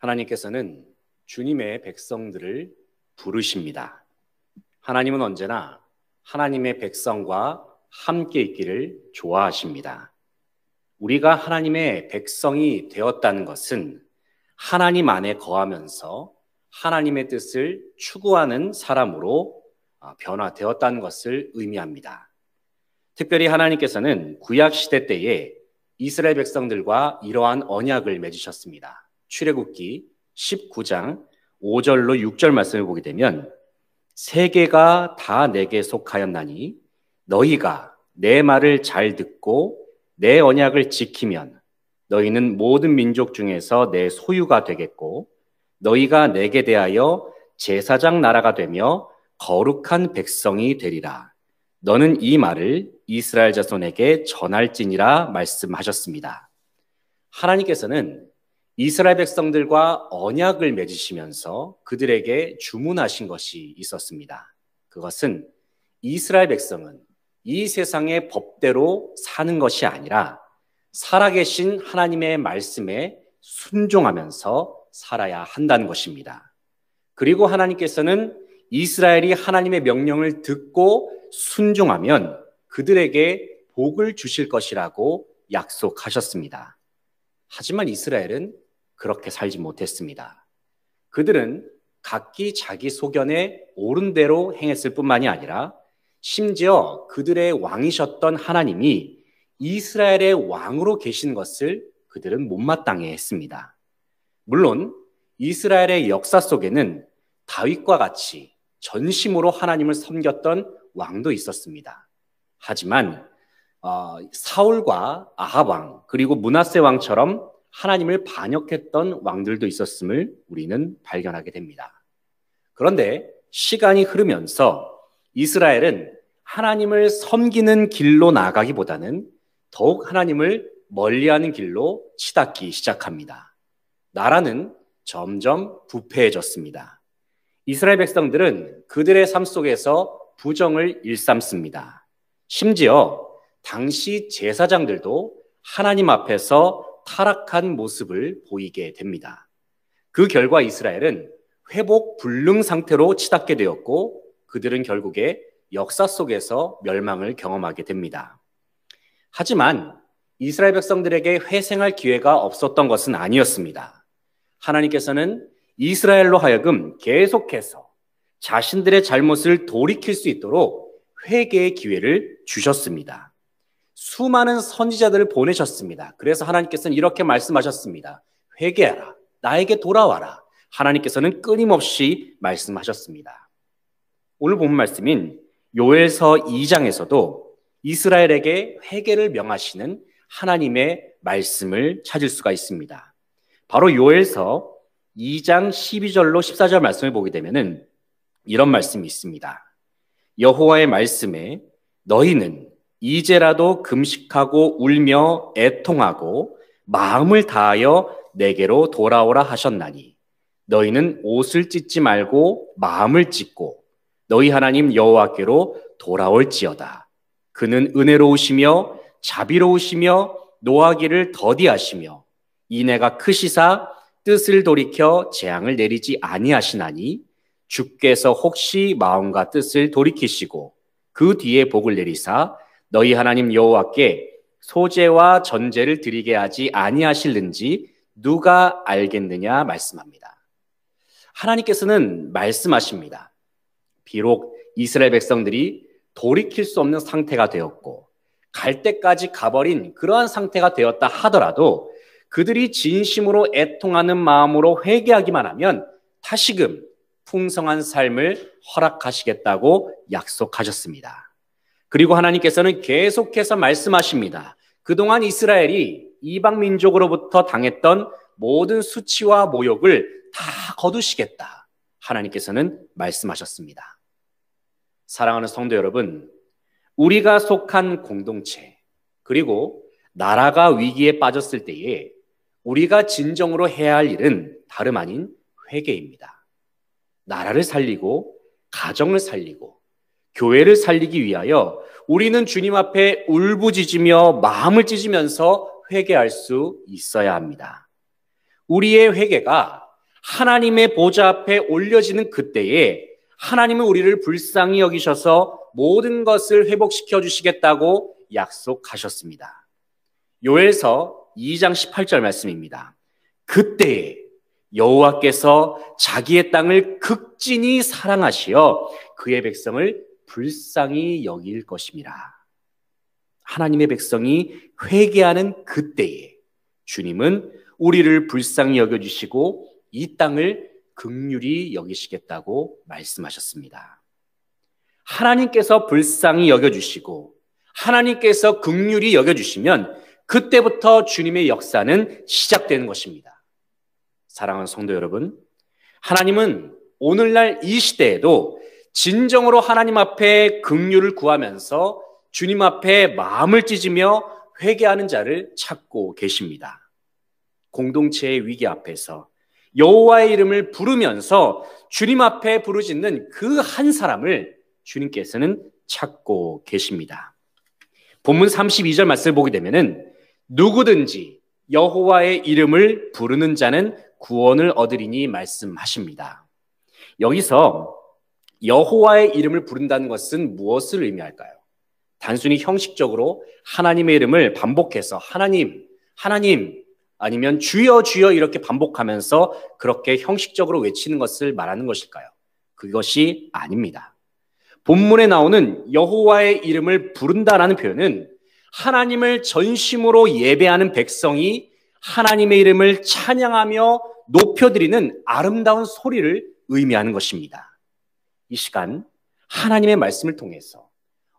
하나님께서는 주님의 백성들을 부르십니다. 하나님은 언제나 하나님의 백성과 함께 있기를 좋아하십니다. 우리가 하나님의 백성이 되었다는 것은 하나님 안에 거하면서 하나님의 뜻을 추구하는 사람으로 변화되었다는 것을 의미합니다. 특별히 하나님께서는 구약시대 때에 이스라엘 백성들과 이러한 언약을 맺으셨습니다. 출애굽기 19장 5절로 6절 말씀을 보게 되면 세계가 다 내게 속하였나니 너희가 내 말을 잘 듣고 내 언약을 지키면 너희는 모든 민족 중에서 내 소유가 되겠고 너희가 내게 대하여 제사장 나라가 되며 거룩한 백성이 되리라. 너는 이 말을 이스라엘 자손에게 전할지니라 말씀하셨습니다. 하나님께서는 이스라엘 백성들과 언약을 맺으시면서 그들에게 주문하신 것이 있었습니다. 그것은 이스라엘 백성은 이 세상의 법대로 사는 것이 아니라 살아계신 하나님의 말씀에 순종하면서 살아야 한다는 것입니다. 그리고 하나님께서는 이스라엘이 하나님의 명령을 듣고 순종하면 그들에게 복을 주실 것이라고 약속하셨습니다. 하지만 이스라엘은 그렇게 살지 못했습니다. 그들은 각기 자기 소견에 옳은 대로 행했을 뿐만이 아니라 심지어 그들의 왕이셨던 하나님이 이스라엘의 왕으로 계신 것을 그들은 못마땅해 했습니다. 물론 이스라엘의 역사 속에는 다윗과 같이 전심으로 하나님을 섬겼던 왕도 있었습니다. 하지만 사울과 아합 왕 그리고 므낫세 왕처럼 하나님을 반역했던 왕들도 있었음을 우리는 발견하게 됩니다. 그런데 시간이 흐르면서 이스라엘은 하나님을 섬기는 길로 나아가기보다는 더욱 하나님을 멀리하는 길로 치닫기 시작합니다. 나라는 점점 부패해졌습니다. 이스라엘 백성들은 그들의 삶 속에서 부정을 일삼습니다. 심지어 당시 제사장들도 하나님 앞에서 타락한 모습을 보이게 됩니다. 그 결과 이스라엘은 회복 불능 상태로 치닫게 되었고 그들은 결국에 역사 속에서 멸망을 경험하게 됩니다. 하지만 이스라엘 백성들에게 회생할 기회가 없었던 것은 아니었습니다. 하나님께서는 이스라엘로 하여금 계속해서 자신들의 잘못을 돌이킬 수 있도록 회개의 기회를 주셨습니다. 수많은 선지자들을 보내셨습니다. 그래서 하나님께서는 이렇게 말씀하셨습니다. 회개하라. 나에게 돌아와라. 하나님께서는 끊임없이 말씀하셨습니다. 오늘 본 말씀인 요엘서 2장에서도 이스라엘에게 회개를 명하시는 하나님의 말씀을 찾을 수가 있습니다. 바로 요엘서 2장 12절로 14절 말씀을 보게 되면은 이런 말씀이 있습니다. 여호와의 말씀에 너희는 이제라도 금식하고 울며 애통하고 마음을 다하여 내게로 돌아오라 하셨나니 너희는 옷을 찢지 말고 마음을 찢고 너희 하나님 여호와께로 돌아올지어다. 그는 은혜로우시며 자비로우시며 노하기를 더디하시며 인애가 크시사 뜻을 돌이켜 재앙을 내리지 아니하시나니 주께서 혹시 마음과 뜻을 돌이키시고 그 뒤에 복을 내리사 너희 하나님 여호와께 소제와 전제를 드리게 하지 아니하실는지 누가 알겠느냐 말씀합니다. 하나님께서는 말씀하십니다. 비록 이스라엘 백성들이 돌이킬 수 없는 상태가 되었고 갈 때까지 가버린 그러한 상태가 되었다 하더라도 그들이 진심으로 애통하는 마음으로 회개하기만 하면 다시금 풍성한 삶을 허락하시겠다고 약속하셨습니다. 그리고 하나님께서는 계속해서 말씀하십니다. 그동안 이스라엘이 이방 민족으로부터 당했던 모든 수치와 모욕을 다 거두시겠다. 하나님께서는 말씀하셨습니다. 사랑하는 성도 여러분, 우리가 속한 공동체 그리고 나라가 위기에 빠졌을 때에 우리가 진정으로 해야 할 일은 다름 아닌 회개입니다. 나라를 살리고 가정을 살리고 교회를 살리기 위하여 우리는 주님 앞에 울부짖으며 마음을 찢으면서 회개할 수 있어야 합니다. 우리의 회개가 하나님의 보좌 앞에 올려지는 그때에 하나님은 우리를 불쌍히 여기셔서 모든 것을 회복시켜 주시겠다고 약속하셨습니다. 요엘서 2장 18절 말씀입니다. 그때에 여호와께서 자기의 땅을 극진히 사랑하시어 그의 백성을 불쌍히 여길 것임이라. 하나님의 백성이 회개하는 그때에 주님은 우리를 불쌍히 여겨주시고 이 땅을 긍휼히 여기시겠다고 말씀하셨습니다. 하나님께서 불쌍히 여겨주시고 하나님께서 긍휼히 여겨주시면 그때부터 주님의 역사는 시작되는 것입니다. 사랑하는 성도 여러분, 하나님은 오늘날 이 시대에도 진정으로 하나님 앞에 긍휼을 구하면서 주님 앞에 마음을 찢으며 회개하는 자를 찾고 계십니다. 공동체의 위기 앞에서 여호와의 이름을 부르면서 주님 앞에 부르짖는 그 한 사람을 주님께서는 찾고 계십니다. 본문 32절 말씀을 보게 되면은 누구든지 여호와의 이름을 부르는 자는 구원을 얻으리니 말씀하십니다. 여기서 여호와의 이름을 부른다는 것은 무엇을 의미할까요? 단순히 형식적으로 하나님의 이름을 반복해서 하나님, 하나님 아니면 주여 주여 이렇게 반복하면서 그렇게 형식적으로 외치는 것을 말하는 것일까요? 그것이 아닙니다. 본문에 나오는 여호와의 이름을 부른다라는 표현은 하나님을 전심으로 예배하는 백성이 하나님의 이름을 찬양하며 높여드리는 아름다운 소리를 의미하는 것입니다. 이 시간 하나님의 말씀을 통해서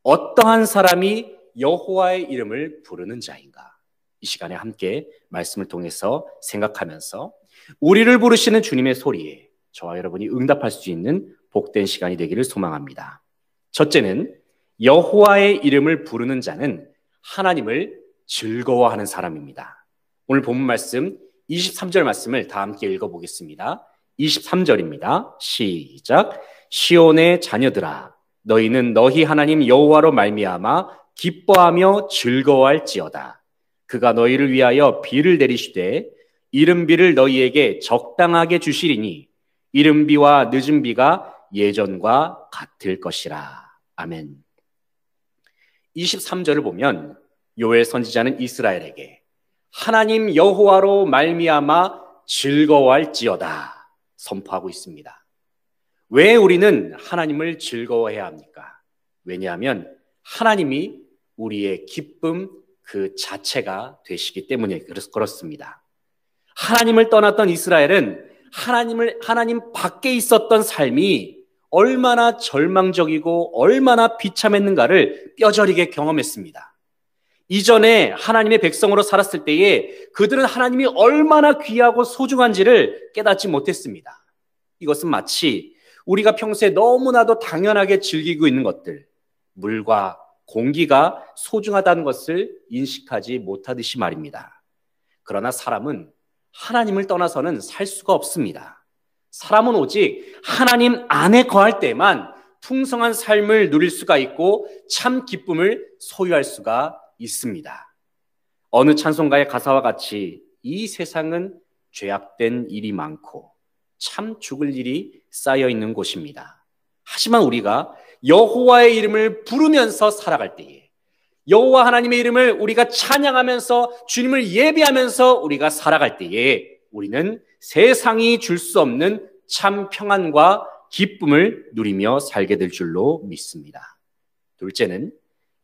어떠한 사람이 여호와의 이름을 부르는 자인가? 이 시간에 함께 말씀을 통해서 생각하면서 우리를 부르시는 주님의 소리에 저와 여러분이 응답할 수 있는 복된 시간이 되기를 소망합니다. 첫째는 여호와의 이름을 부르는 자는 하나님을 즐거워하는 사람입니다. 오늘 본문 말씀 23절 말씀을 다 함께 읽어보겠습니다. 23절입니다. 시작. 시온의 자녀들아 너희는 너희 하나님 여호와로 말미암아 기뻐하며 즐거워할지어다. 그가 너희를 위하여 비를 내리시되 이른 비를 너희에게 적당하게 주시리니 이른 비와 늦은 비가 예전과 같을 것이라. 아멘. 23절을 보면 요엘 선지자는 이스라엘에게 하나님 여호와로 말미암아 즐거워할지어다 선포하고 있습니다. 왜 우리는 하나님을 즐거워해야 합니까? 왜냐하면 하나님이 우리의 기쁨 그 자체가 되시기 때문에 그렇습니다. 하나님을 떠났던 이스라엘은 하나님 밖에 있었던 삶이 얼마나 절망적이고 얼마나 비참했는가를 뼈저리게 경험했습니다. 이전에 하나님의 백성으로 살았을 때에 그들은 하나님이 얼마나 귀하고 소중한지를 깨닫지 못했습니다. 이것은 마치 우리가 평소에 너무나도 당연하게 즐기고 있는 것들, 물과 공기가 소중하다는 것을 인식하지 못하듯이 말입니다. 그러나 사람은 하나님을 떠나서는 살 수가 없습니다. 사람은 오직 하나님 안에 거할 때만 풍성한 삶을 누릴 수가 있고 참 기쁨을 소유할 수가 있습니다. 어느 찬송가의 가사와 같이 이 세상은 죄악된 일이 많고 참 죽을 일이 쌓여 있는 곳입니다. 하지만 우리가 여호와의 이름을 부르면서 살아갈 때에 여호와 하나님의 이름을 우리가 찬양하면서 주님을 예배하면서 우리가 살아갈 때에 우리는 세상이 줄 수 없는 참 평안과 기쁨을 누리며 살게 될 줄로 믿습니다. 둘째는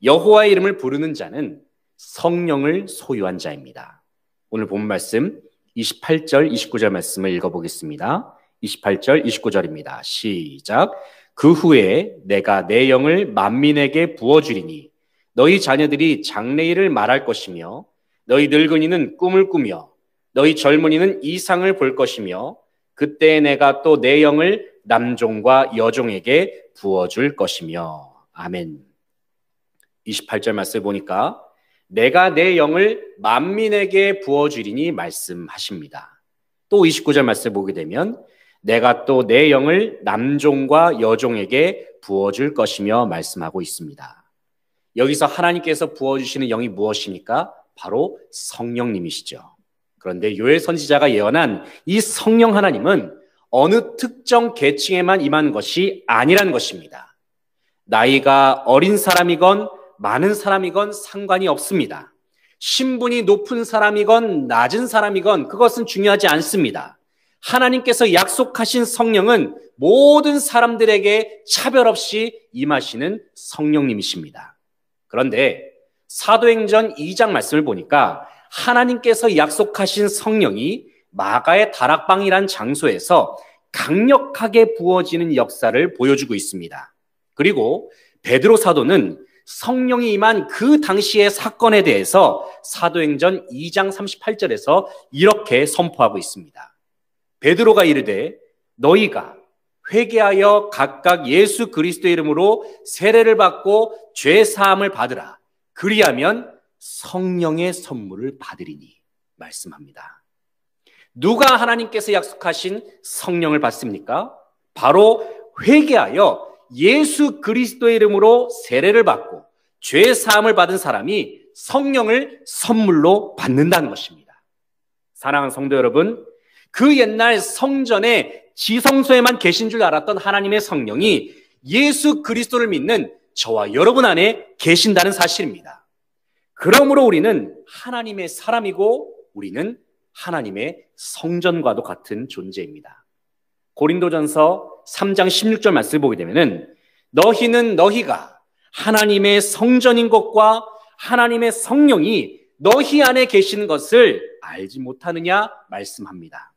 여호와의 이름을 부르는 자는 성령을 소유한 자입니다. 오늘 본 말씀 28절, 29절 말씀을 읽어보겠습니다. 28절, 29절입니다. 시작. 그 후에 내가 내 영을 만민에게 부어주리니 너희 자녀들이 장래일을 말할 것이며 너희 늙은이는 꿈을 꾸며 너희 젊은이는 이상을 볼 것이며 그때 내가 또 내 영을 남종과 여종에게 부어줄 것이며. 아멘. 28절 말씀을 보니까 내가 내 영을 만민에게 부어주리니 말씀하십니다. 또 29절 말씀을 보게 되면 내가 또 내 영을 남종과 여종에게 부어줄 것이며 말씀하고 있습니다. 여기서 하나님께서 부어주시는 영이 무엇입니까? 바로 성령님이시죠. 그런데 요엘 선지자가 예언한 이 성령 하나님은 어느 특정 계층에만 임한 것이 아니란 것입니다. 나이가 어린 사람이건 많은 사람이건 상관이 없습니다. 신분이 높은 사람이건 낮은 사람이건 그것은 중요하지 않습니다. 하나님께서 약속하신 성령은 모든 사람들에게 차별 없이 임하시는 성령님이십니다. 그런데 사도행전 2장 말씀을 보니까 하나님께서 약속하신 성령이 마가의 다락방이란 장소에서 강력하게 부어지는 역사를 보여주고 있습니다. 그리고 베드로 사도는 성령이 임한 그 당시의 사건에 대해서 사도행전 2장 38절에서 이렇게 선포하고 있습니다. 베드로가 이르되 너희가 회개하여 각각 예수 그리스도의 이름으로 세례를 받고 죄 사함을 받으라. 그리하면 성령의 선물을 받으리니 말씀합니다. 누가 하나님께서 약속하신 성령을 받습니까? 바로 회개하여 예수 그리스도의 이름으로 세례를 받고 죄 사함을 받은 사람이 성령을 선물로 받는다는 것입니다. 사랑하는 성도 여러분, 그 옛날 성전의 지성소에만 계신 줄 알았던 하나님의 성령이 예수 그리스도를 믿는 저와 여러분 안에 계신다는 사실입니다. 그러므로 우리는 하나님의 사람이고 우리는 하나님의 성전과도 같은 존재입니다. 고린도전서 3장 16절 말씀을 보게 되면은 너희는 너희가 하나님의 성전인 것과 하나님의 성령이 너희 안에 계시는 것을 알지 못하느냐 말씀합니다.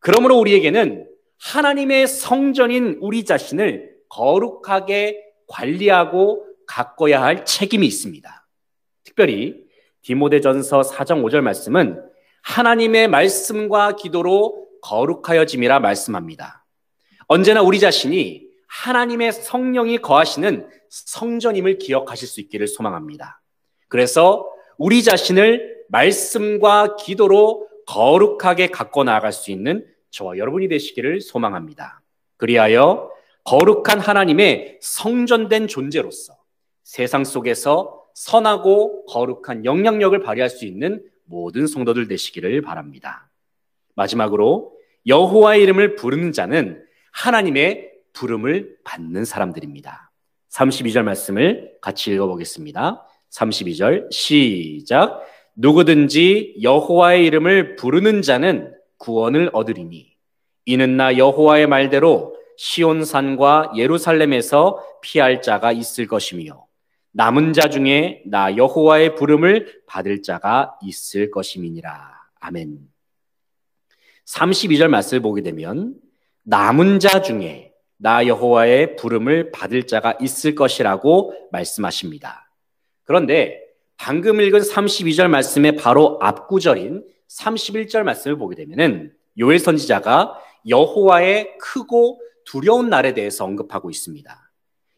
그러므로 우리에게는 하나님의 성전인 우리 자신을 거룩하게 관리하고 가꿔야 할 책임이 있습니다. 특별히 디모데전서 4장 5절 말씀은 하나님의 말씀과 기도로 거룩하여짐이라 말씀합니다. 언제나 우리 자신이 하나님의 성령이 거하시는 성전임을 기억하실 수 있기를 소망합니다. 그래서 우리 자신을 말씀과 기도로 거룩하게 갖고 나아갈 수 있는 저와 여러분이 되시기를 소망합니다. 그리하여 거룩한 하나님의 성전된 존재로서 세상 속에서 선하고 거룩한 영향력을 발휘할 수 있는 모든 성도들 되시기를 바랍니다. 마지막으로 여호와의 이름을 부르는 자는 하나님의 부름을 받는 사람들입니다. 32절 말씀을 같이 읽어보겠습니다. 32절 시작. 누구든지 여호와의 이름을 부르는 자는 구원을 얻으리니 이는 나 여호와의 말대로 시온산과 예루살렘에서 피할 자가 있을 것이며 남은 자 중에 나 여호와의 부름을 받을 자가 있을 것임이니라. 아멘. 32절 말씀을 보게 되면 남은 자 중에 나 여호와의 부름을 받을 자가 있을 것이라고 말씀하십니다. 그런데 방금 읽은 32절 말씀의 바로 앞구절인 31절 말씀을 보게 되면은 요엘 선지자가 여호와의 크고 두려운 날에 대해서 언급하고 있습니다.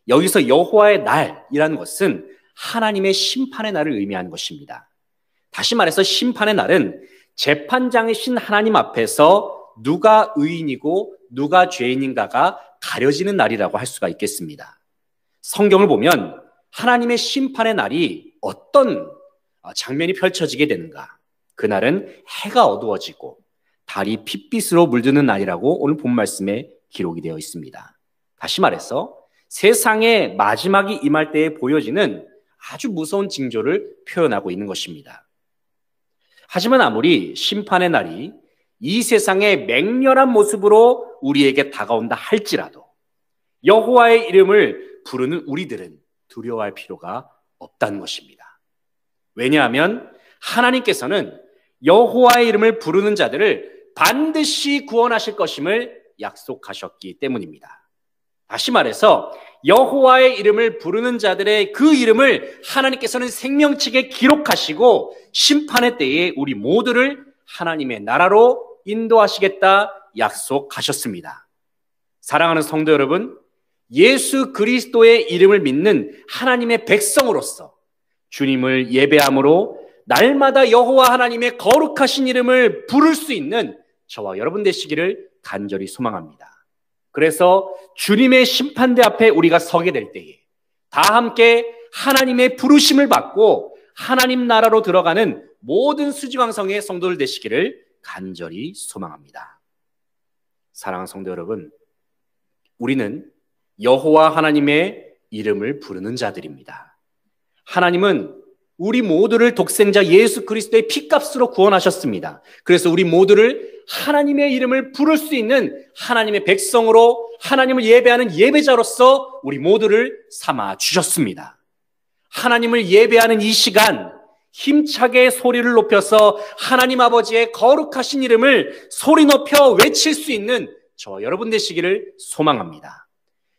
여기서 여호와의 날이라는 것은 하나님의 심판의 날을 의미하는 것입니다. 다시 말해서 심판의 날은 재판장이신 하나님 앞에서 누가 의인이고 누가 죄인인가가 가려지는 날이라고 할 수가 있겠습니다. 성경을 보면 하나님의 심판의 날이 어떤 장면이 펼쳐지게 되는가? 그날은 해가 어두워지고 달이 핏빛으로 물드는 날이라고 오늘 본 말씀에 기록이 되어 있습니다. 다시 말해서 세상의 마지막이 임할 때에 보여지는 아주 무서운 징조를 표현하고 있는 것입니다. 하지만 아무리 심판의 날이 이 세상의 맹렬한 모습으로 우리에게 다가온다 할지라도 여호와의 이름을 부르는 우리들은 두려워할 필요가 없다는 것입니다. 왜냐하면 하나님께서는 여호와의 이름을 부르는 자들을 반드시 구원하실 것임을 약속하셨기 때문입니다. 다시 말해서 여호와의 이름을 부르는 자들의 그 이름을 하나님께서는 생명책에 기록하시고 심판의 때에 우리 모두를 하나님의 나라로 인도하시겠다 약속하셨습니다. 사랑하는 성도 여러분, 예수 그리스도의 이름을 믿는 하나님의 백성으로서 주님을 예배함으로 날마다 여호와 하나님의 거룩하신 이름을 부를 수 있는 저와 여러분 되시기를 간절히 소망합니다. 그래서 주님의 심판대 앞에 우리가 서게 될 때에 다 함께 하나님의 부르심을 받고 하나님 나라로 들어가는 모든 수지왕성의 성도들 되시기를 간절히 소망합니다. 사랑하는 성도 여러분, 우리는 여호와 하나님의 이름을 부르는 자들입니다. 하나님은 우리 모두를 독생자 예수 그리스도의 피값으로 구원하셨습니다. 그래서 우리 모두를 하나님의 이름을 부를 수 있는 하나님의 백성으로 하나님을 예배하는 예배자로서 우리 모두를 삼아 주셨습니다. 하나님을 예배하는 이 시간 힘차게 소리를 높여서 하나님 아버지의 거룩하신 이름을 소리 높여 외칠 수 있는 저와 여러분 되시기를 소망합니다.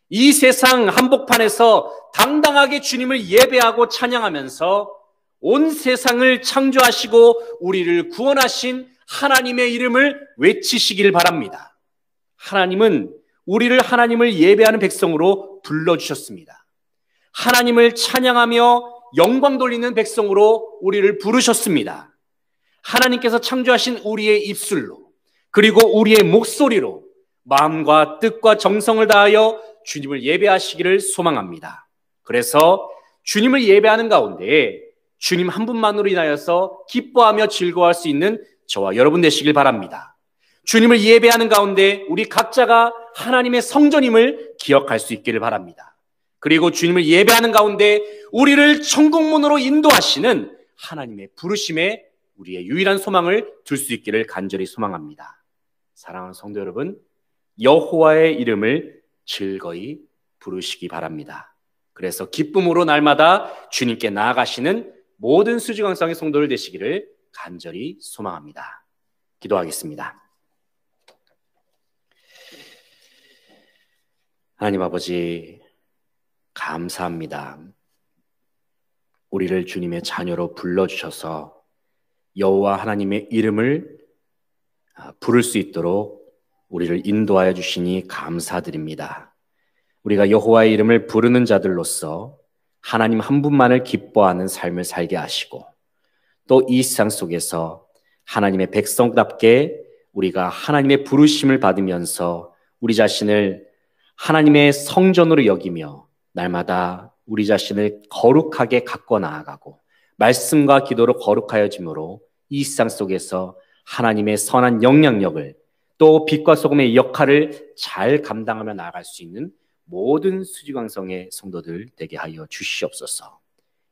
이 세상 한복판에서 당당하게 주님을 예배하고 찬양하면서 온 세상을 창조하시고 우리를 구원하신 하나님의 이름을 외치시길 바랍니다. 하나님은 우리를 하나님을 예배하는 백성으로 불러주셨습니다. 하나님을 찬양하며 영광 돌리는 백성으로 우리를 부르셨습니다. 하나님께서 창조하신 우리의 입술로 그리고 우리의 목소리로 마음과 뜻과 정성을 다하여 주님을 예배하시기를 소망합니다. 그래서 주님을 예배하는 가운데 주님 한 분만으로 인하여서 기뻐하며 즐거워할 수 있는 저와 여러분 되시길 바랍니다. 주님을 예배하는 가운데 우리 각자가 하나님의 성전임을 기억할 수 있기를 바랍니다. 그리고 주님을 예배하는 가운데 우리를 천국문으로 인도하시는 하나님의 부르심에 우리의 유일한 소망을 둘 수 있기를 간절히 소망합니다. 사랑하는 성도 여러분, 여호와의 이름을 즐거이 부르시기 바랍니다. 그래서 기쁨으로 날마다 주님께 나아가시는 모든 수지강성의 성도들 되시기를 간절히 소망합니다. 기도하겠습니다. 하나님 아버지, 감사합니다. 우리를 주님의 자녀로 불러주셔서 여호와 하나님의 이름을 부를 수 있도록 우리를 인도하여 주시니 감사드립니다. 우리가 여호와의 이름을 부르는 자들로서 하나님 한 분만을 기뻐하는 삶을 살게 하시고 또 이 세상 속에서 하나님의 백성답게 우리가 하나님의 부르심을 받으면서 우리 자신을 하나님의 성전으로 여기며 날마다 우리 자신을 거룩하게 갖고 나아가고 말씀과 기도로 거룩하여짐으로 이 세상 속에서 하나님의 선한 영향력을 또 빛과 소금의 역할을 잘 감당하며 나아갈 수 있는 모든 수지강성의 성도들 되게 하여 주시옵소서.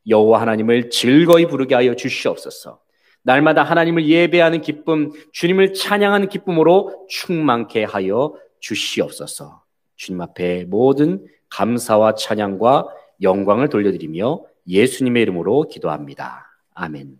여호와 하나님을 즐거이 부르게 하여 주시옵소서. 날마다 하나님을 예배하는 기쁨, 주님을 찬양하는 기쁨으로 충만케 하여 주시옵소서. 주님 앞에 모든 감사와 찬양과 영광을 돌려드리며 예수님의 이름으로 기도합니다. 아멘.